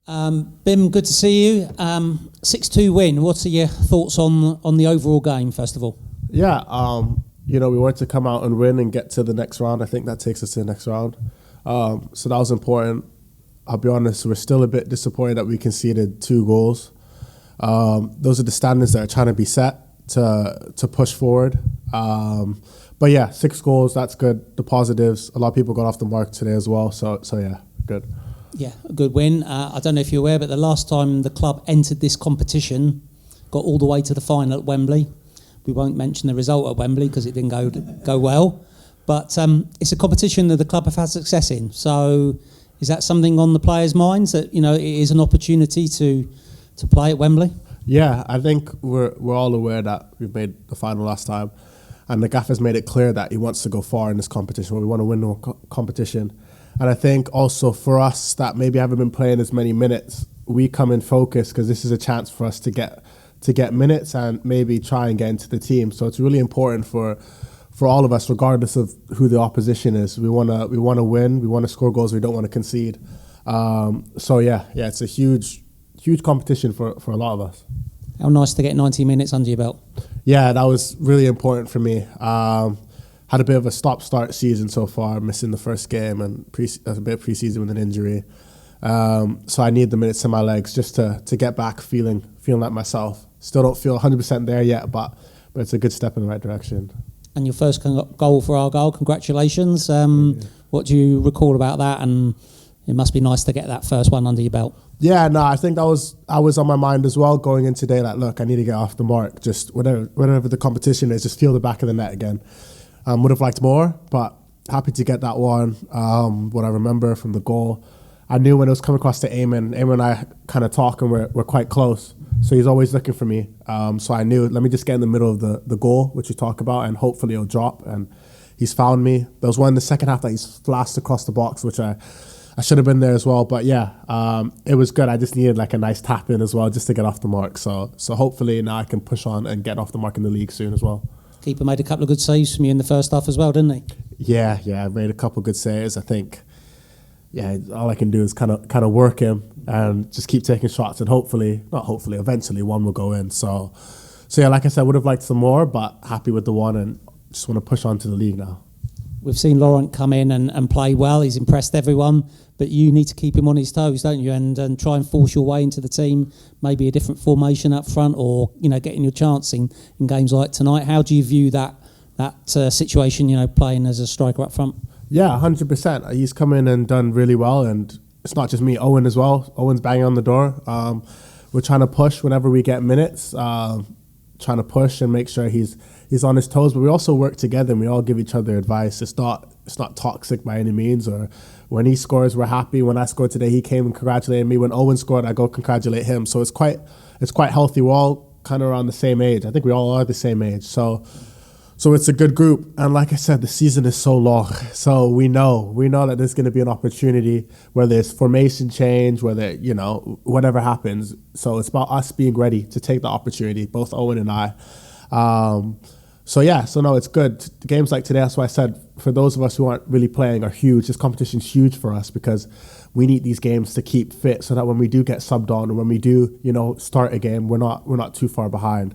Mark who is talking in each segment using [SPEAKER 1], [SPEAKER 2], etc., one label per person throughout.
[SPEAKER 1] Bim, good to see you. 6-2 win. What are your thoughts on the overall game, first of all?
[SPEAKER 2] Yeah, we wanted to come out and win and get to the next round. I think that takes us to the next round. So that was important. I'll be honest, we're still a bit disappointed that we conceded 2 goals. Those are the standards that are trying to be set to push forward. But yeah, 6 goals, that's good. The positives, a lot of people got off the mark today as well. So yeah, good.
[SPEAKER 1] Yeah, a good win. I don't know if you're aware, but the last time the club entered this competition, got all the way to the final at Wembley. We won't mention the result at Wembley because it didn't go well. But it's a competition that the club have had success in. So is that something on the players' minds that, it is an opportunity to play at Wembley?
[SPEAKER 2] Yeah, I think we're all aware that we made the final last time. And the gaffer's made it clear that he wants to go far in this competition. We want to win the competition. And I think also for us that maybe haven't been playing as many minutes, we come in focus because this is a chance for us to get minutes and maybe try and get into the team. So it's really important for all of us, regardless of who the opposition is. We want to win. We want to score goals. We don't want to concede. So yeah, it's a huge competition for a lot of us.
[SPEAKER 1] How nice to get 90 minutes under your belt.
[SPEAKER 2] Yeah, that was really important for me. Had a bit of a stop-start season so far, missing the first game and a bit of pre-season with an injury. So I need the minutes in my legs just to get back feeling like myself. Still don't feel 100% there yet, but it's a good step in the right direction.
[SPEAKER 1] And your first goal for Argyle, congratulations. What do you recall about that? And it must be nice to get that first one under your belt.
[SPEAKER 2] Yeah, no, I think I was on my mind as well going in today. Like, look, I need to get off the mark. Just whatever the competition is, just feel the back of the net again. Would have liked more, but happy to get that one. What I remember from the goal, I knew when it was coming across to Eamon and I kind of talk and we're quite close. So he's always looking for me. So I knew, let me just get in the middle of the goal, which we talk about, and hopefully it'll drop. And he's found me. There was one in the second half that he's flashed across the box, which I should have been there as well. But yeah, it was good. I just needed like a nice tap in as well just to get off the mark. So hopefully now I can push on and get off the mark in the league soon as well.
[SPEAKER 1] Keeper made a couple of good saves from you in the first half as well, didn't he?
[SPEAKER 2] Yeah, I made a couple of good saves. I think, all I can do is kind of work him and just keep taking shots, and eventually one will go in. So yeah, like I said, would have liked some more, but happy with the one and just want to push on to the league now.
[SPEAKER 1] We've seen Laurent come in and play well. He's impressed everyone, but you need to keep him on his toes, don't you? And try and force your way into the team, maybe a different formation up front, or getting your chance in games like tonight. How do you view that situation? Playing as a striker up front.
[SPEAKER 2] Yeah, 100%. He's come in and done really well, and it's not just me. Owen as well. Owen's banging on the door. We're trying to push whenever we get minutes. Trying to push and make sure he's on his toes, but we also work together and we all give each other advice. It's not toxic by any means. Or when he scores, we're happy. When I scored today, he came and congratulated me. When Owen scored, I go congratulate him. So it's quite healthy. We're all kind of around the same age. I think we all are the same age. So it's a good group. And like I said, the season is so long. So we know that there's going to be an opportunity, whether it's formation change, whether, whatever happens. So it's about us being ready to take the opportunity, both Owen and I. So it's good. The games like today, that's why I said, for those of us who aren't really playing, are huge. This competition's huge for us because we need these games to keep fit so that when we do get subbed on or when we do, start a game, we're not too far behind.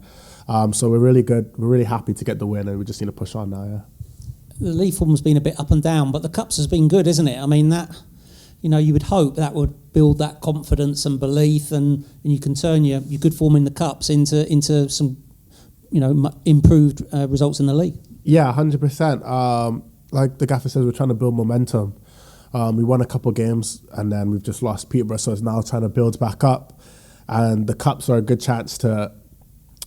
[SPEAKER 2] So we're really good. We're really happy to get the win, and we just need to push on now. Yeah.
[SPEAKER 1] The league form's been a bit up and down, but the cups has been good, isn't it? I mean, that you would hope that would build that confidence and belief, and you can turn your good form in the cups into some improved results in the league.
[SPEAKER 2] Yeah, 100%. Like the gaffer says, we're trying to build momentum. We won a couple of games, and then we've just lost Peterborough, so it's now trying to build back up. And the cups are a good chance to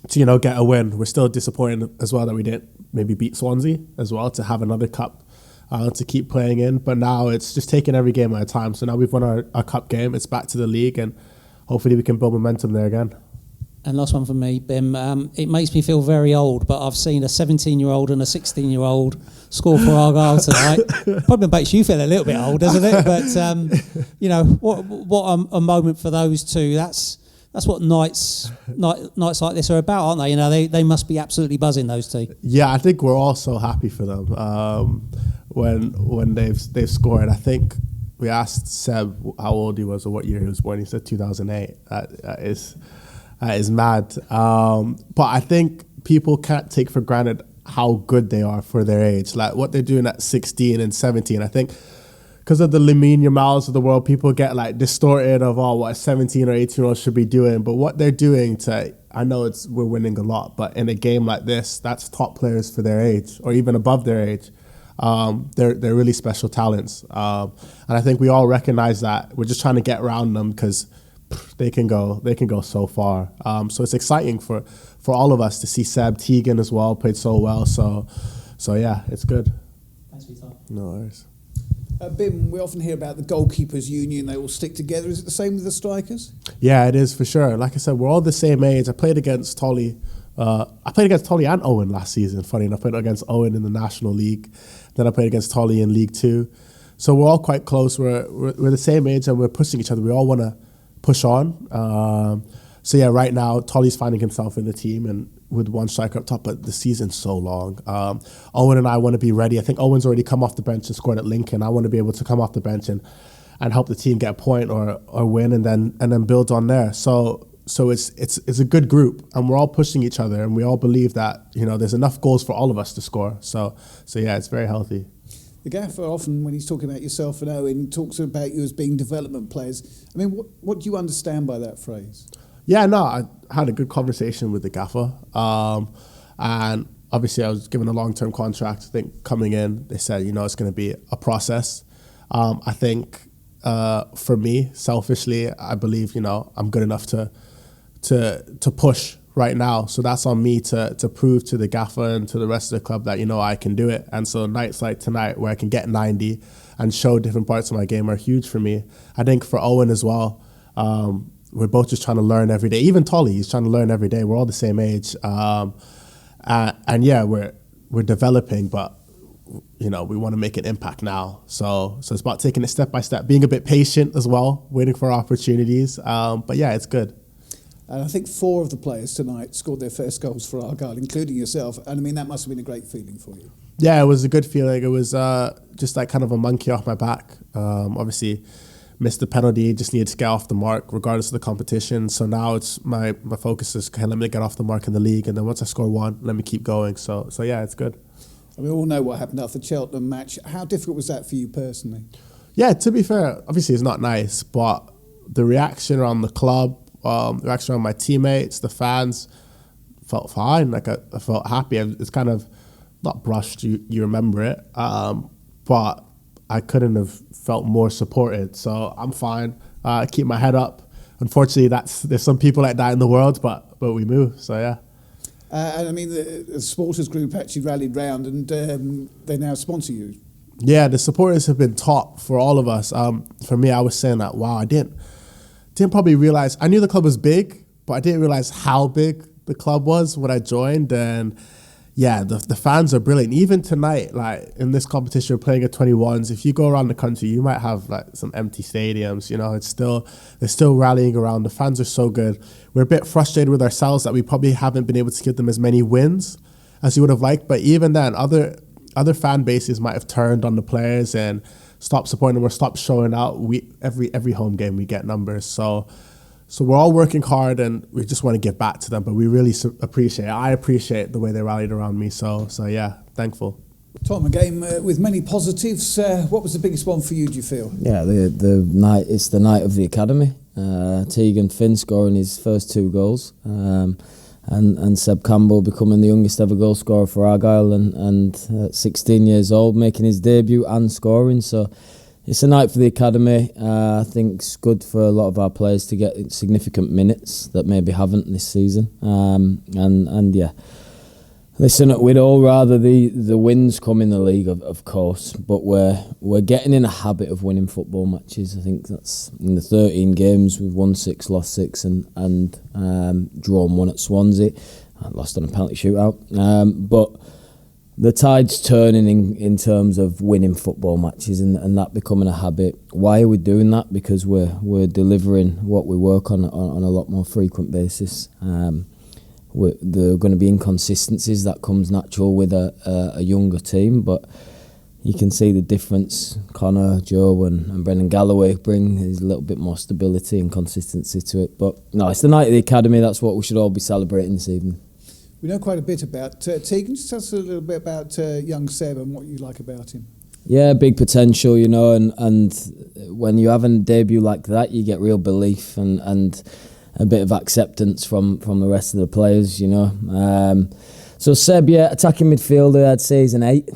[SPEAKER 2] get a win. We're still disappointed as well that we didn't maybe beat Swansea as well to have another cup to keep playing in. But now it's just taking every game at a time. So now we've won our cup game. It's back to the league, and hopefully we can build momentum there again.
[SPEAKER 1] And last one from me, Bim. It makes me feel very old, but I've seen a 17-year-old and a 16-year-old score for Argyle tonight. Probably makes you feel a little bit old, doesn't it? But what a moment for those two. That's what nights like this are about, aren't they? They must be absolutely buzzing, those two.
[SPEAKER 2] Yeah, I think we're all so happy for them when they've scored. I think we asked Seb how old he was or what year he was born. He said 2008. That is mad. But I think people can't take for granted how good they are for their age. Like what they're doing at 16 and 17. I think because of the Lamine Yamals of the world, people get like distorted of what a 17 or 18-year-old should be doing. But what they're doing I know we're winning a lot, but in a game like this, that's top players for their age or even above their age. They're really special talents. And I think we all recognize that. We're just trying to get around them because they can go so far. So it's exciting for all of us to see Seb. Tegan as well played so well. So yeah, it's good.
[SPEAKER 1] Thanks for your time.
[SPEAKER 2] No worries.
[SPEAKER 3] Bim, we often hear about the goalkeepers union. They all stick together. Is it the same with the strikers?
[SPEAKER 2] Yeah, it is for sure. Like I said, we're all the same age. I played against Tolly. I played against Tolly and Owen last season. Funny enough, I played against Owen in the National League. Then I played against Tolly in League Two. So we're all quite close. We're the same age and we're pushing each other. We all want to push on. So yeah, right now Tolly's finding himself in the team and with one striker up top, but the season's so long. Owen and I want to be ready. I think Owen's already come off the bench and scored at Lincoln. I want to be able to come off the bench and help the team get a point or win and then build on there. So it's a good group and we're all pushing each other and we all believe that, there's enough goals for all of us to score. So yeah, it's very healthy.
[SPEAKER 3] The gaffer often, when he's talking about yourself and Owen, talks about you as being development players. I mean, what do you understand by that phrase?
[SPEAKER 2] Yeah, no, I had a good conversation with the gaffer. And obviously I was given a long-term contract. I think coming in, they said, it's going to be a process. I think for me, selfishly, I believe, I'm good enough to push right now. So that's on me to prove to the gaffer and to the rest of the club that, I can do it. And so nights like tonight where I can get 90 and show different parts of my game are huge for me. I think for Owen as well, we're both just trying to learn every day. Even Tolly, he's trying to learn every day. We're all the same age. And yeah, we're developing, but we want to make an impact now. So it's about taking it step by step, being a bit patient as well, waiting for opportunities. But yeah, it's good.
[SPEAKER 3] And I think 4 of the players tonight scored their first goals for Argyle, including yourself. And I mean, that must have been a great feeling for you.
[SPEAKER 2] Yeah, it was a good feeling. It was just like kind of a monkey off my back. Obviously, missed the penalty, just needed to get off the mark regardless of the competition. So now it's my focus is, let me get off the mark in the league. And then once I score 1, let me keep going. So yeah, it's good.
[SPEAKER 3] We all know what happened after the Cheltenham match. How difficult was that for you personally?
[SPEAKER 2] Yeah, to be fair, obviously it's not nice, but the reaction around the club, the reaction around my teammates, the fans, felt fine. Like I felt happy. It's kind of not brushed, you remember it, but I couldn't have felt more supported. So I'm fine. I keep my head up. Unfortunately, there's some people like that in the world, but we move. So yeah.
[SPEAKER 3] And I mean, the supporters group actually rallied round and they now sponsor you.
[SPEAKER 2] Yeah, the supporters have been top for all of us. For me, I was saying that, wow, I didn't probably realize, I knew the club was big, but I didn't realize how big the club was when I joined. And yeah, the fans are brilliant. Even tonight, like in this competition, we're playing at 21s. If you go around the country, you might have like some empty stadiums. They're still rallying around. The fans are so good. We're a bit frustrated with ourselves that we probably haven't been able to give them as many wins as we would have liked. But even then, other fan bases might have turned on the players and stopped supporting them or stopped showing out. Every home game we get numbers. So we're all working hard and we just want to give back to them, but we really appreciate it. I appreciate the way they rallied around me. So yeah, thankful.
[SPEAKER 3] Tom, a game with many positives. What was the biggest one for you, do you feel?
[SPEAKER 4] Yeah, the night. It's the night of the academy. Tegan Finn scoring his first 2 goals, and Seb Campbell becoming the youngest ever goal scorer for Argyle, and at 16 years old making his debut and scoring. So it's a night for the academy. I think it's good for a lot of our players to get significant minutes that maybe haven't this season. And yeah, listen, we'd all rather the wins come in the league, of course, but we're getting in a habit of winning football matches. I think that's in the 13 games we've won 6, lost 6, and drawn 1 at Swansea. I lost on a penalty shootout, but the tide's turning in terms of winning football matches and that becoming a habit. Why are we doing that? Because we're delivering what we work on a lot more frequent basis. There are going to be inconsistencies that comes natural with a younger team, but you can see the difference Connor, Joe and Brendan Galloway bring. There's a little bit more stability and consistency to it. But no, it's the night of the academy. That's what we should all be celebrating this evening.
[SPEAKER 3] We know quite a bit about Tegan. Just tell us a little bit about young Seb and what you like about him.
[SPEAKER 4] Yeah, big potential, you know, and when you have a debut like that, you get real belief and a bit of acceptance from the rest of the players, you know. So Seb, yeah, attacking midfielder, I'd say he's an 8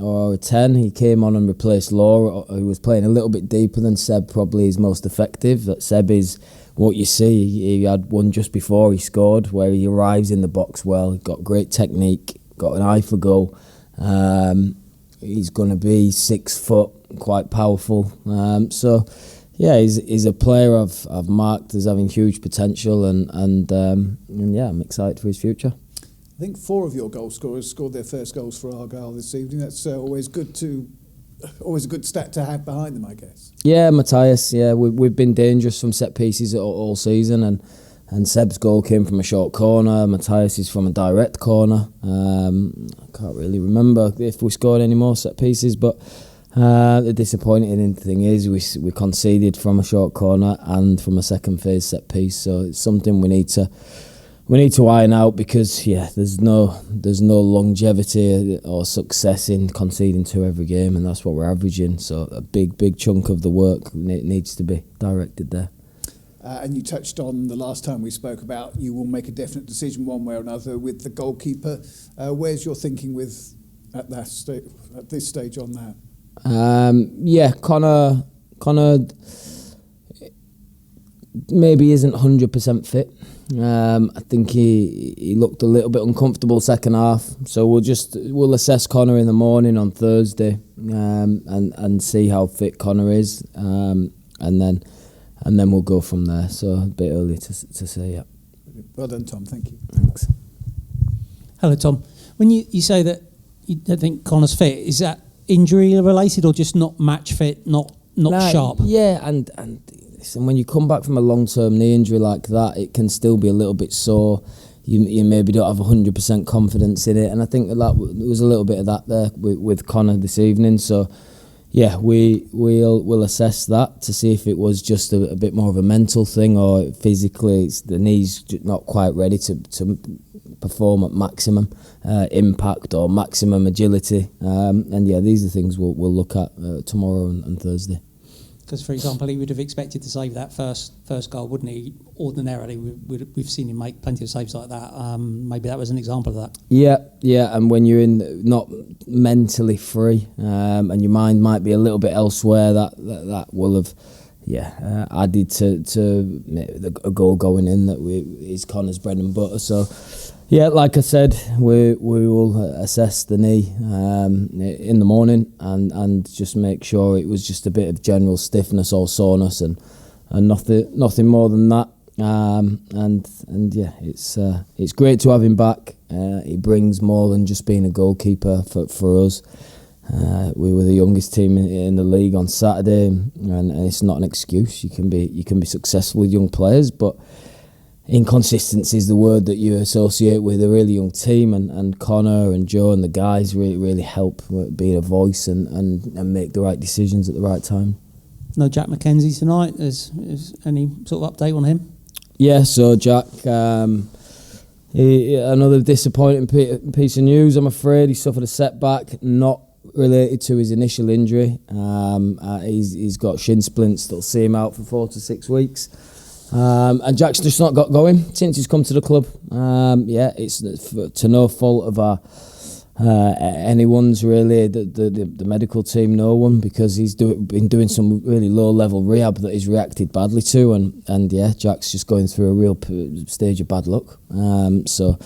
[SPEAKER 4] or a 10. He came on and replaced Law, who was playing a little bit deeper than Seb probably is most effective. That Seb is what you see. He had one just before he scored where he arrives in the box well, got great technique, got an eye for goal. He's going to be 6 foot, quite powerful. So yeah, he's a player I've marked as having huge potential and yeah, I'm excited for his future.
[SPEAKER 3] I think 4 of your goal scorers scored their first goals for Argyle this evening. That's always a good stat to have behind them, I guess.
[SPEAKER 4] Yeah, Matthias. Yeah, we've been dangerous from set pieces all season, and Seb's goal came from a short corner. Matthias is from a direct corner. I can't really remember if we scored any more set pieces, but the disappointing thing is we conceded from a short corner and from a second phase set piece. So it's something we need to iron out because there's no longevity or success in conceding 2 every game, and that's what we're averaging. So a big chunk of the work needs to be directed there.
[SPEAKER 3] And you touched on the last time we spoke about you will make a definite decision one way or another with the goalkeeper. Where's your thinking at this stage on that? Connor maybe isn't 100% fit. I think he looked a little bit uncomfortable second half, so we'll assess Connor in the morning on Thursday and see how fit Connor is, and then we'll go from there. So a bit early to say. Yeah. Well done, Tom. Thank you.
[SPEAKER 4] Thanks.
[SPEAKER 1] Hello, Tom. When you say that you don't think Connor's fit, is that injury related or just not match fit, not sharp?
[SPEAKER 4] Yeah, and when you come back from a long-term knee injury like that, it can still be a little bit sore. You maybe don't have 100% confidence in it, and I think that there was a little bit of that there with Connor this evening. So yeah, we'll assess that to see if it was just a bit more of a mental thing or physically the knee's not quite ready to perform at maximum impact or maximum agility. And yeah, these are things we'll look at tomorrow and Thursday.
[SPEAKER 1] Because, for example, he would have expected to save that first goal, wouldn't he? Ordinarily, we've seen him make plenty of saves like that. Maybe that was an example of that. Yeah, and when you're not mentally free, and your mind might be a little bit elsewhere, that will have added to a goal going in that is Connor's bread and butter. So yeah, like I said, we will assess the knee in the morning and just make sure it was just a bit of general stiffness or soreness and nothing more than that. And yeah, it's great to have him back. He brings more than just being a goalkeeper for us. We were the youngest team in the league on Saturday, and it's not an excuse. You can be successful with young players, but inconsistency is the word that you associate with a really young team, and Connor and Joe and the guys really help being a voice and make the right decisions at the right time. No Jack McKenzie tonight. Is any sort of update on him? Yeah,
[SPEAKER 4] so Jack, another disappointing piece of news, I'm afraid. He suffered a setback, not related to his initial injury. He's got shin splints that'll see him out for 4 to 6 weeks. And Jack's just not got going since he's come to the club. It's to no fault of anyone's really. The medical team, no one, because he's been doing some really low level rehab that he's reacted badly to, and Jack's just going through a real stage of bad luck. So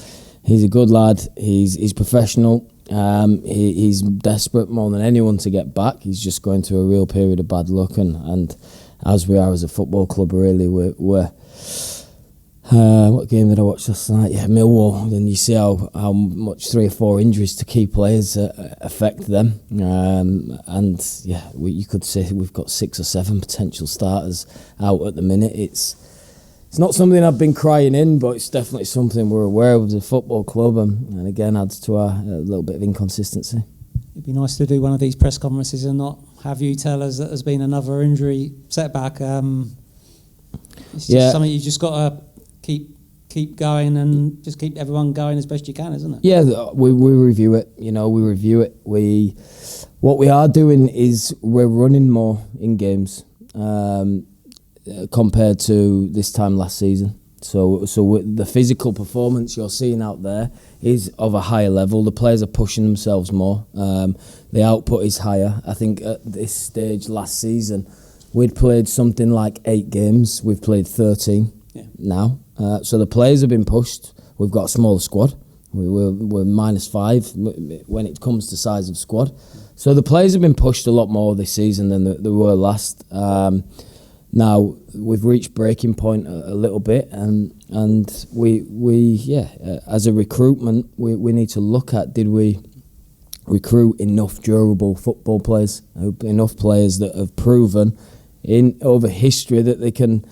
[SPEAKER 4] he's a good lad. He's professional. He's desperate more than anyone to get back. He's just going through a real period of bad luck, and as we are as a football club, really, we're what game did I watch last night? Yeah, Millwall. And you see how much 3 or 4 injuries to key players affect them. You could say we've got 6 or 7 potential starters out at the minute. It's not something I've been crying in, but it's definitely something we're aware of as a football club, and again adds to our little bit of inconsistency.
[SPEAKER 1] It'd be nice to do one of these press conferences and not have you tell us that there's been another injury setback. It's just something you just got to keep going and just keep everyone going as best you can, isn't it?
[SPEAKER 3] Yeah, we review it. We review it. What we are doing is we're running more in games compared to this time last season. So the physical performance you're seeing out there is of a higher level. The players are pushing themselves more. The output is higher. I think at this stage last season, we'd played something like 8 games. We've played 13 now. So the players have been pushed. We've got a smaller squad. We're -5 when it comes to size of squad. So the players have been pushed a lot more this season than they were last. Now we've reached breaking point a little bit, and we as a recruitment we need to look at, did we recruit enough durable football players, enough players that have proven over history that they can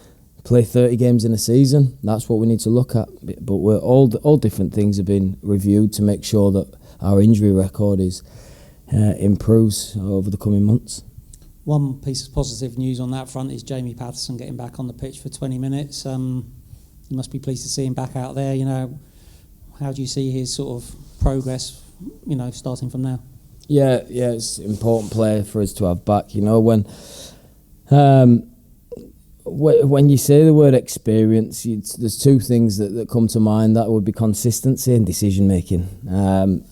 [SPEAKER 3] play 30 games in a season. That's what we need to look at. But all different things have been reviewed to make sure that our injury record improves over the coming months.
[SPEAKER 1] One piece of positive news on that front is Jamie Patterson getting back on the pitch for 20 minutes. You must be pleased to see him back out there. How do you see his sort of progress, starting from now?
[SPEAKER 3] Yeah, it's an important player for us to have back. When you say the word experience, there's 2 things that come to mind. That would be consistency and decision making.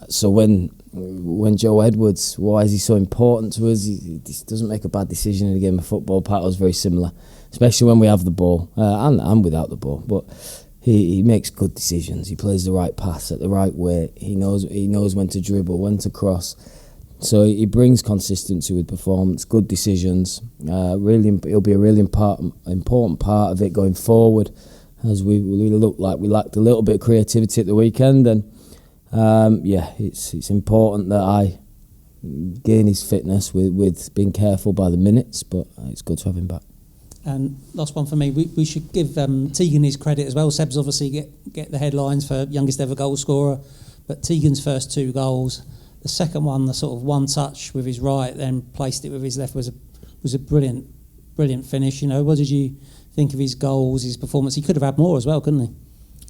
[SPEAKER 3] So when Joe Edwards, why is he so important to us? He doesn't make a bad decision in a game of football. Pato's very similar, especially when we have the ball and without the ball. But he makes good decisions. He plays the right pass at the right way. He knows when to dribble, when to cross. So he brings consistency with performance, good decisions. He'll be a really important part of it going forward, as we look like we lacked a little bit of creativity at the weekend. And it's important that I gain his fitness with being careful by the minutes, but it's good to have him back.
[SPEAKER 1] And last one for me, we should give Tegan his credit as well. Seb's obviously get the headlines for youngest ever goal scorer, but Tegan's first 2 goals. The second one, the sort of one touch with his right, then placed it with his left, was a brilliant finish. What did you think of his goals, his performance? He could have had more as well, couldn't he?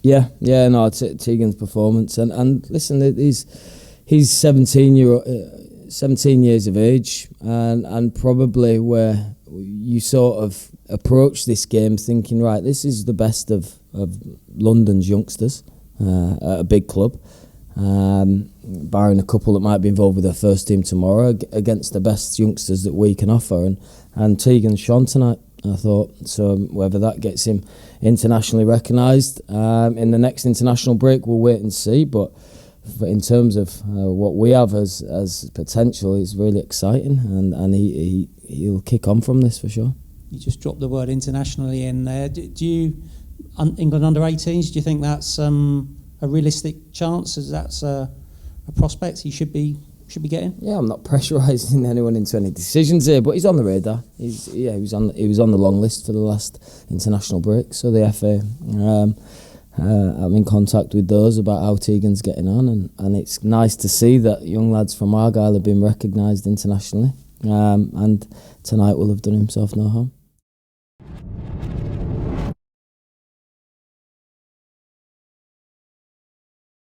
[SPEAKER 3] Yeah, no, Tegan's performance, and listen, he's 17 years of age, and probably where you sort of approach this game thinking, right, this is the best of London's youngsters at a big club. Barring a couple that might be involved with their first team tomorrow, against the best youngsters that we can offer, and Tegan's shone tonight, I thought. So whether that gets him internationally recognised in the next international break, we'll wait and see. But in terms of what we have as potential, it's really exciting, and he'll kick on from this for sure.
[SPEAKER 1] You just dropped the word internationally in there. Do you England under-18s? Do you think that's a realistic chance? Is that a prospect he should be getting? Yeah,
[SPEAKER 3] I'm not pressurising anyone into any decisions here, but he's on the radar. He was on the long list for the last international break. So the FA, I'm in contact with those about how Tegan's getting on, and it's nice to see that young lads from Argyle have been recognised internationally. And tonight will have done himself no harm.